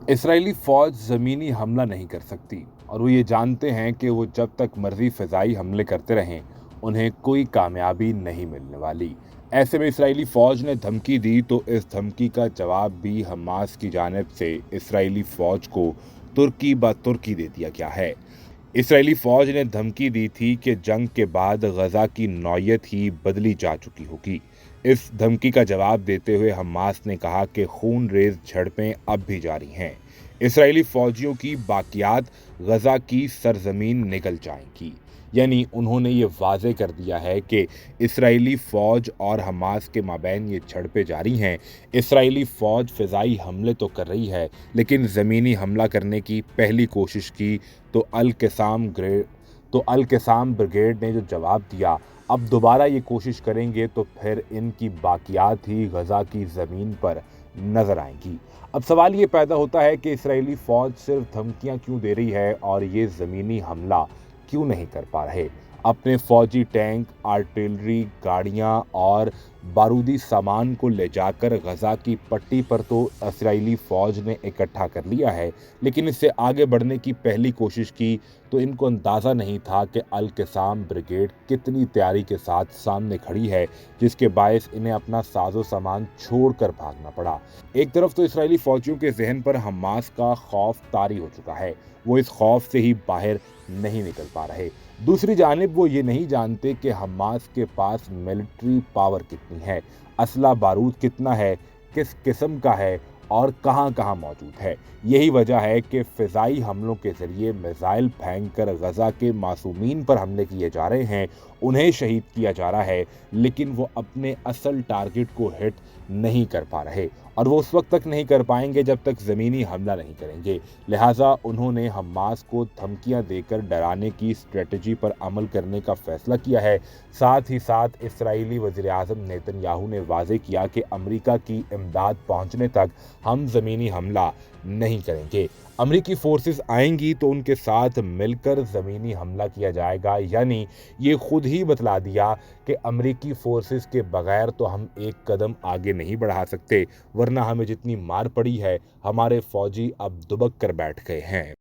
اسرائیلی فوج زمینی حملہ نہیں کر سکتی اور وہ یہ جانتے ہیں کہ وہ جب تک مرضی فضائی حملے کرتے رہیں انہیں کوئی کامیابی نہیں ملنے والی۔ ایسے میں اسرائیلی فوج نے دھمکی دی تو اس دھمکی کا جواب بھی حماس کی جانب سے اسرائیلی فوج کو ترکی بہ ترکی دے دیا گیا ہے۔ اسرائیلی فوج نے دھمکی دی تھی کہ جنگ کے بعد غزہ کی نوعیت ہی بدلی جا چکی ہوگی۔ اس دھمکی کا جواب دیتے ہوئے حماس نے کہا کہ خون ریز جھڑپیں اب بھی جاری ہیں۔ اسرائیلی فوجیوں کی باقیات غزہ کی سرزمین نگل جائیں گی۔ یعنی انہوں نے یہ واضح کر دیا ہے کہ اسرائیلی فوج اور حماس کے مابین یہ جھڑپیں جاری ہیں۔ اسرائیلی فوج فضائی حملے تو کر رہی ہے لیکن زمینی حملہ کرنے کی پہلی کوشش کی تو القسام بریگیڈ نے جو جواب دیا، اب دوبارہ یہ کوشش کریں گے تو پھر ان کی باقیات ہی غزہ کی زمین پر نظر آئیں گی۔ اب سوال یہ پیدا ہوتا ہے کہ اسرائیلی فوج صرف دھمکیاں کیوں دے رہی ہے اور یہ زمینی حملہ کیوں نہیں کر پا رہے؟ اپنے فوجی ٹینک، آرٹلری، گاڑیاں اور بارودی سامان کو لے جا کر غزہ کی پٹی پر تو اسرائیلی فوج نے اکٹھا کر لیا ہے، لیکن اس سے آگے بڑھنے کی پہلی کوشش کی تو ان کو اندازہ نہیں تھا کہ القسام بریگیڈ کتنی تیاری کے ساتھ سامنے کھڑی ہے، جس کے باعث انہیں اپنا ساز و سامان چھوڑ کر بھاگنا پڑا۔ ایک طرف تو اسرائیلی فوجیوں کے ذہن پر حماس کا خوف طاری ہو چکا ہے، وہ اس خوف سے ہی باہر نہیں نکل پا رہے۔ دوسری جانب وہ یہ نہیں جانتے کہ حماس کے پاس ملٹری پاور کتنی ہے، اسلحہ بارود کتنا ہے، کس قسم کا ہے اور کہاں کہاں موجود ہے۔ یہی وجہ ہے کہ فضائی حملوں کے ذریعے میزائل پھینک کر غزہ کے معصومین پر حملے کیے جا رہے ہیں، انہیں شہید کیا جا رہا ہے، لیکن وہ اپنے اصل ٹارگٹ کو ہٹ نہیں کر پا رہے، اور وہ اس وقت تک نہیں کر پائیں گے جب تک زمینی حملہ نہیں کریں گے۔ لہٰذا انہوں نے حماس کو دھمکیاں دے کر ڈرانے کی اسٹریٹجی پر عمل کرنے کا فیصلہ کیا ہے۔ ساتھ ہی ساتھ اسرائیلی وزیر اعظم نیتن یاہو نے واضح کیا کہ امریکہ کی امداد پہنچنے تک ہم زمینی حملہ نہیں کریں گے۔ امریکی فورسز آئیں گی تو ان کے ساتھ مل کر زمینی حملہ کیا جائے گا، یعنی یہ خود ہی بتلا دیا کہ امریکی فورسز کے بغیر تو ہم ایک قدم آگے نہیں بڑھا سکتے، ورنہ ہمیں جتنی مار پڑی ہے ہمارے فوجی اب دبک کر بیٹھ گئے ہیں۔